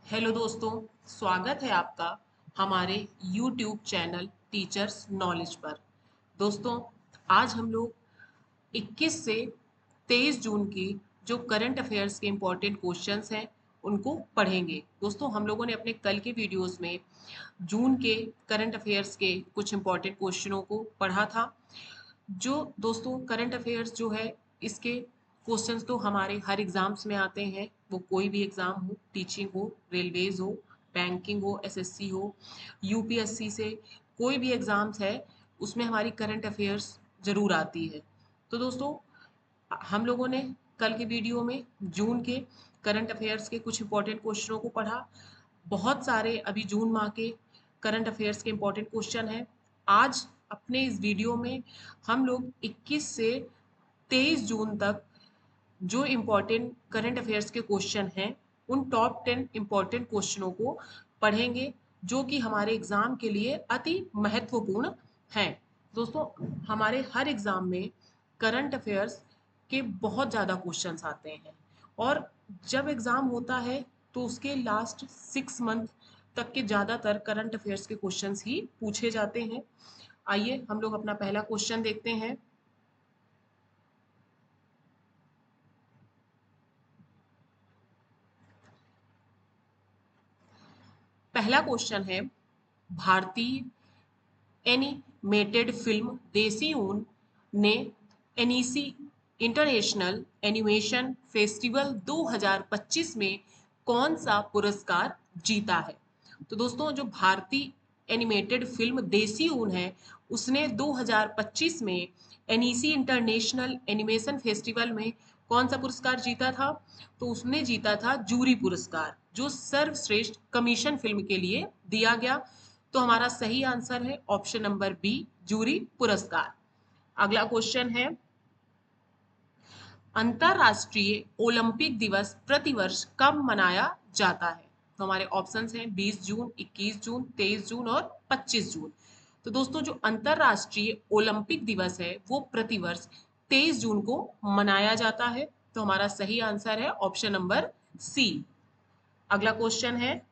Hello दोस्तों, स्वागत है आपका हमारे YouTube चैनल टीचर्स नॉलेज पर। दोस्तों, आज हम लोग 21 से 23 जून की जो करंट अफेयर्स के इम्पोर्टेंट क्वेश्चंस हैं उनको पढ़ेंगे। दोस्तों, हम लोगों ने अपने कल के वीडियोस में जून के करंट अफेयर्स के कुछ इम्पोर्टेंट क्वेश्चनों को पढ़ा था। जो दोस्तों करंट अफेयर्स जो है इसके क्वेश्चंस तो हमारे हर एग्जाम्स में आते हैं, वो कोई भी एग्जाम हो, टीचिंग हो, रेलवेज हो, बैंकिंग हो, एसएससी हो, यूपीएससी से कोई भी एग्जाम्स है उसमें हमारी करंट अफेयर्स जरूर आती है। तो दोस्तों, हम लोगों ने कल के वीडियो में जून के करंट अफेयर्स के कुछ इंपॉर्टेंट क्वेश्चनों को पढ़ा। बहुत सारे अभी जून माह के करंट अफेयर्स के इंपॉर्टेंट क्वेश्चन हैं। आज अपने इस वीडियो में हम लोग 21 से 23 जून तक जो इम्पोर्टेंट करंट अफेयर्स के क्वेश्चन हैं उन टॉप 10 इम्पोर्टेंट क्वेश्चनों को पढ़ेंगे, जो कि हमारे एग्जाम के लिए अति महत्वपूर्ण हैं। दोस्तों, हमारे हर एग्जाम में करंट अफेयर्स के बहुत ज़्यादा क्वेश्चंस आते हैं, और जब एग्ज़ाम होता है तो उसके लास्ट 6 मंथ तक के ज़्यादातर करंट अफेयर्स के क्वेश्चंस ही पूछे जाते हैं। आइए हम लोग अपना पहला क्वेश्चन देखते हैं। पहला क्वेश्चन है, भारतीय एनिमेटेड फिल्म देसी ऊन ने एनईसी इंटरनेशनल एनिमेशन फेस्टिवल 2025 में कौन सा पुरस्कार जीता है? तो दोस्तों, जो भारतीय एनिमेटेड फिल्म देसी ऊन है उसने 2025 में एनईसी इंटरनेशनल एनिमेशन फेस्टिवल में कौन सा पुरस्कार जीता था? तो उसने जीता था जूरी पुरस्कार, जो सर्वश्रेष्ठ कमीशन फिल्म के लिए दिया गया। तो हमारा सही आंसर है ऑप्शन नंबर बी, जूरी पुरस्कार। अगला क्वेश्चन है, अंतरराष्ट्रीय ओलंपिक दिवस प्रतिवर्ष कब मनाया जाता है? तो हमारे ऑप्शंस हैं 20 जून, 21 जून, 23 जून और 25 जून। तो दोस्तों, जो अंतरराष्ट्रीय ओलंपिक दिवस है वो प्रतिवर्ष 23 जून को मनाया जाता है। तो हमारा सही आंसर है ऑप्शन नंबर सी। अगला क्वेश्चन है,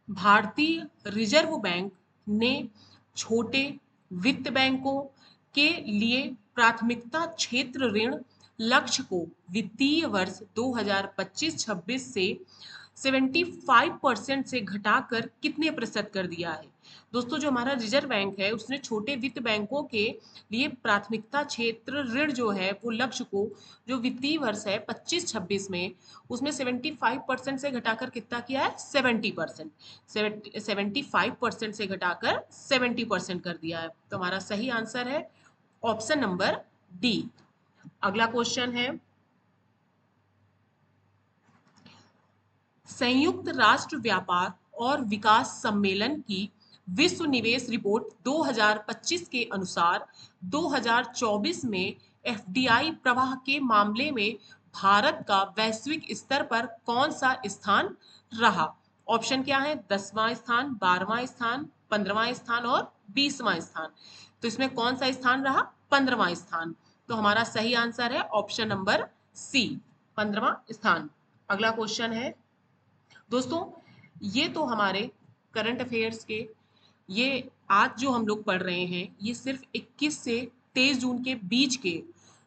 भारतीय रिजर्व बैंक ने छोटे वित्त बैंकों के लिए प्राथमिकता क्षेत्र ऋण लक्ष्य को वित्तीय वर्ष 2025-26 से 75% से घटाकर कितने प्रतिशत कर दिया है? दोस्तों, जो हमारा रिजर्व बैंक है उसने छोटे वित्त बैंकों के लिए प्राथमिकता क्षेत्र ऋण जो है वो लक्ष्य को, जो वित्तीय वर्ष है 25-26 में, उसमें 75% से घटाकर कितना किया है? 70%। 75% से घटाकर 70% कर दिया है। तो हमारा सही आंसर है ऑप्शन नंबर डी। अगला क्वेश्चन है, संयुक्त राष्ट्र व्यापार और विकास सम्मेलन की विश्व निवेश रिपोर्ट 2025 के अनुसार 2024 में एफडीआई प्रवाह के मामले में भारत का वैश्विक स्तर पर कौन सा स्थान रहा? ऑप्शन क्या है? 10वां स्थान, 12वां स्थान, 15वां स्थान और 20वां स्थान। तो इसमें कौन सा स्थान रहा? 15वां स्थान। तो हमारा सही आंसर है ऑप्शन नंबर सी, 15वां स्थान। अगला क्वेश्चन है, दोस्तों, ये तो हमारे करंट अफेयर्स के, ये आज जो हम लोग पढ़ रहे हैं ये सिर्फ 21 से 23 जून के बीच के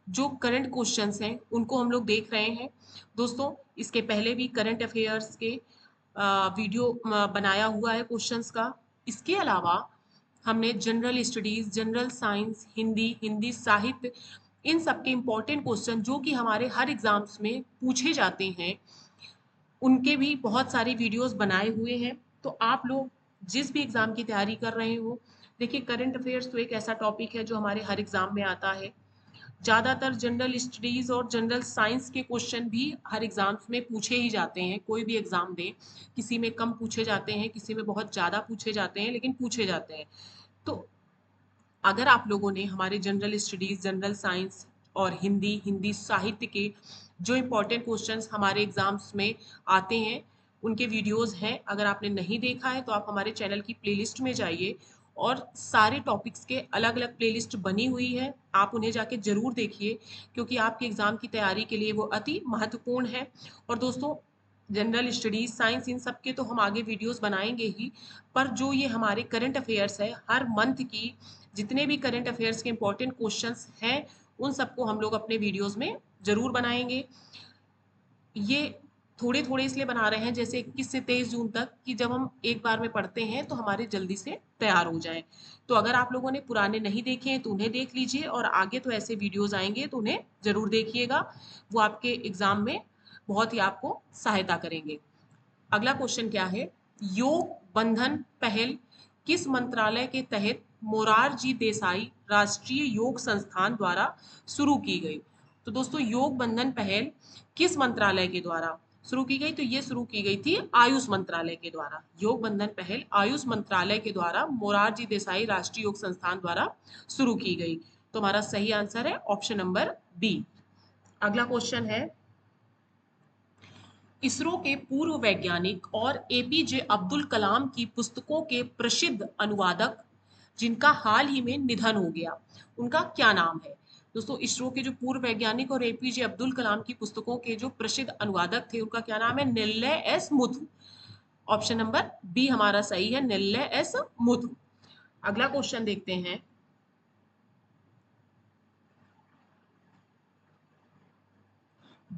जो करंट क्वेश्चंस हैं उनको हम लोग देख रहे हैं। दोस्तों, इसके पहले भी करंट अफेयर्स के वीडियो बनाया हुआ है क्वेश्चंस का। इसके अलावा हमने general studies, general science, Hindi, Hindi साहित्य, इन सब के इम्पोर्टेंट क्वेश्चन जो कि हमारे हर एग्जाम्स में पूछे जाते हैं उनके भी बहुत सारी वीडियोस बनाए हुए हैं। तो आप लोग जिस भी एग्ज़ाम की तैयारी कर रहे हो, देखिए करंट अफेयर्स तो एक ऐसा टॉपिक है जो हमारे हर एग्ज़ाम में आता है। ज़्यादातर जनरल स्टडीज़ और जनरल साइंस के क्वेश्चन भी हर एग्ज़ाम्स में पूछे ही जाते हैं, कोई भी एग्ज़ाम दें। किसी में कम पूछे जाते हैं, किसी में बहुत ज़्यादा पूछे जाते हैं, लेकिन पूछे जाते हैं। तो अगर आप लोगों ने हमारे जनरल स्टडीज़, जनरल साइंस और हिंदी, हिंदी साहित्य के जो इम्पोर्टेंट क्वेश्चंस हमारे एग्जाम्स में आते हैं उनके वीडियोस हैं, अगर आपने नहीं देखा है तो आप हमारे चैनल की प्लेलिस्ट में जाइए और सारे टॉपिक्स के अलग अलग प्लेलिस्ट बनी हुई है, आप उन्हें जाके जरूर देखिए क्योंकि आपके एग्जाम की तैयारी के लिए वो अति महत्वपूर्ण है। और दोस्तों जनरल स्टडीज, साइंस, इन सब के तो हम आगे वीडियोस बनाएंगे ही, पर जो ये हमारे करंट अफेयर्स है, हर मंथ की जितने भी करंट अफेयर्स के इंपॉर्टेंट क्वेश्चंस हैं उन सबको हम लोग अपने वीडियोस में जरूर बनाएंगे। ये थोड़े थोड़े इसलिए बना रहे हैं जैसे 21 से 23 जून तक, कि जब हम एक बार में पढ़ते हैं तो हमारे जल्दी से तैयार हो जाए। तो अगर आप लोगों ने पुराने नहीं देखे हैं तो उन्हें देख लीजिए, और आगे तो ऐसे वीडियोस आएंगे तो उन्हें जरूर देखिएगा, वो आपके एग्जाम में बहुत ही आपको सहायता करेंगे। अगला क्वेश्चन क्या है, योग बंधन पहल किस मंत्रालय के तहत मोरारजी देसाई राष्ट्रीय योग संस्थान द्वारा शुरू की गई? तो दोस्तों योग बंधन पहल किस मंत्रालय के द्वारा शुरू की गई? तो ये शुरू की गई थी आयुष मंत्रालय के द्वारा। योग बंधन पहल आयुष मंत्रालय के द्वारा मोरारजी देसाई राष्ट्रीय योग संस्थान द्वारा शुरू की गई। तो हमारा सही आंसर है ऑप्शन नंबर बी। अगला क्वेश्चन है, इसरो के पूर्व वैज्ञानिक और एपीजे अब्दुल कलाम की पुस्तकों के प्रसिद्ध अनुवादक जिनका हाल ही में निधन हो गया, उनका क्या नाम है? दोस्तों इसरो के जो पूर्व वैज्ञानिक और एपीजे अब्दुल कलाम की पुस्तकों के जो प्रसिद्ध अनुवादक थे उनका क्या नाम है? Nilay S Muthu. Option number B हमारा सही है, निलय एस मुथु। अगला क्वेश्चन देखते हैं,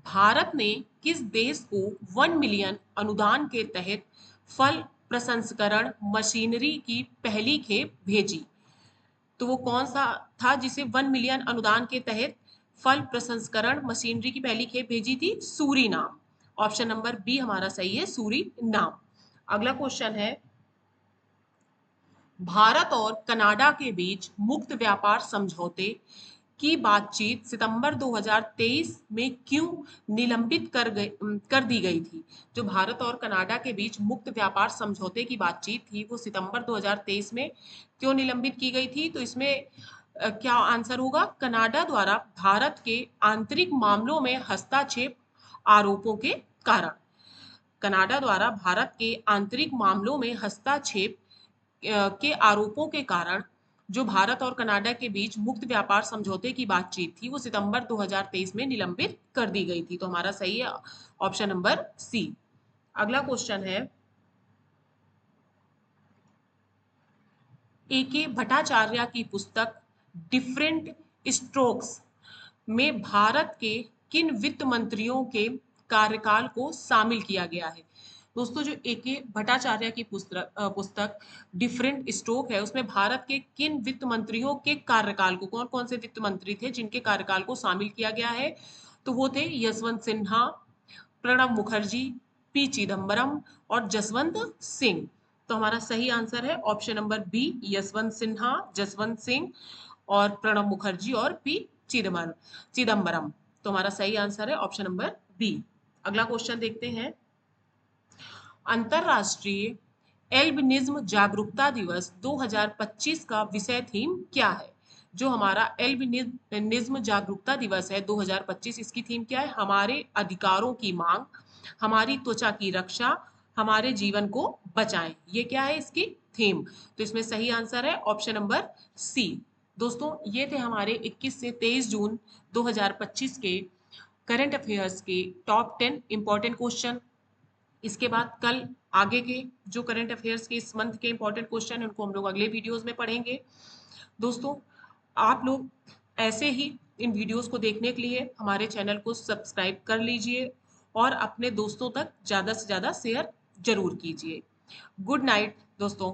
भारत ने किस देश को 1 मिलियन अनुदान के तहत फल प्रसंस्करण मशीनरी की पहली खेप भेजी? तो वो कौन सा था जिसे 1 मिलियन अनुदान के तहत फल प्रसंस्करण मशीनरी की पहली खेप भेजी थी? सूरीनाम। ऑप्शन नंबर बी हमारा सही है, सूरीनाम। अगला क्वेश्चन है, भारत और कनाडा के बीच मुक्त व्यापार समझौते की बातचीत सितंबर 2023 में क्यों निलंबित कर दी गई थी? जो भारत और कनाडा के बीच मुक्त व्यापार समझौते की बातचीत थी वो सितंबर 2023 में क्यों निलंबित की गई थी? तो इसमें क्या आंसर होगा? कनाडा द्वारा भारत के आंतरिक मामलों में हस्तक्षेप आरोपों के कारण। कनाडा द्वारा भारत के आंतरिक मामलों में हस्तक्षेप के आरोपों के कारण जो भारत और कनाडा के बीच मुक्त व्यापार समझौते की बातचीत थी वो सितंबर 2023 में निलंबित कर दी गई थी। तो हमारा सही है ऑप्शन नंबर सी। अगला क्वेश्चन है, ए.के. भट्टाचार्य की पुस्तक डिफरेंट स्ट्रोक्स में भारत के किन वित्त मंत्रियों के कार्यकाल को शामिल किया गया है? दोस्तों जो ए.के. भट्टाचार्य की पुस्तक डिफरेंट स्ट्रोक है उसमें भारत के किन वित्त मंत्रियों के कार्यकाल को, कौन कौन से वित्त मंत्री थे जिनके कार्यकाल को शामिल किया गया है? तो वो थे यशवंत सिन्हा, प्रणब मुखर्जी, पी चिदम्बरम और जसवंत सिंह। तो हमारा सही आंसर है option number B, Yashwant Sinha, Jaswant Singh और प्रणब मुखर्जी और पी चिदम्बरम। तो हमारा सही आंसर है ऑप्शन नंबर बी। अगला क्वेश्चन देखते हैं, अंतरराष्ट्रीय एल्बिनिज्म जागरूकता दिवस 2025 का विषय थीम क्या है? जो हमारा एल्बिनिज्म जागरूकता दिवस है 2025, इसकी थीम क्या है? हमारे अधिकारों की मांग, हमारी त्वचा की रक्षा, हमारे जीवन को बचाएं। ये क्या है इसकी थीम? तो इसमें सही आंसर है ऑप्शन नंबर सी। दोस्तों ये थे हमारे 21 से 23 जून 2025 के करंट अफेयर्स के टॉप 10 इंपॉर्टेंट क्वेश्चन। इसके बाद कल आगे के जो करंट अफेयर्स के इस मंथ के इंपॉर्टेंट क्वेश्चन है उनको हम लोग अगले वीडियोस में पढ़ेंगे। दोस्तों आप लोग ऐसे ही इन वीडियोस को देखने के लिए हमारे चैनल को सब्सक्राइब कर लीजिए और अपने दोस्तों तक ज़्यादा से ज़्यादा शेयर जरूर कीजिए। गुड नाइट दोस्तों।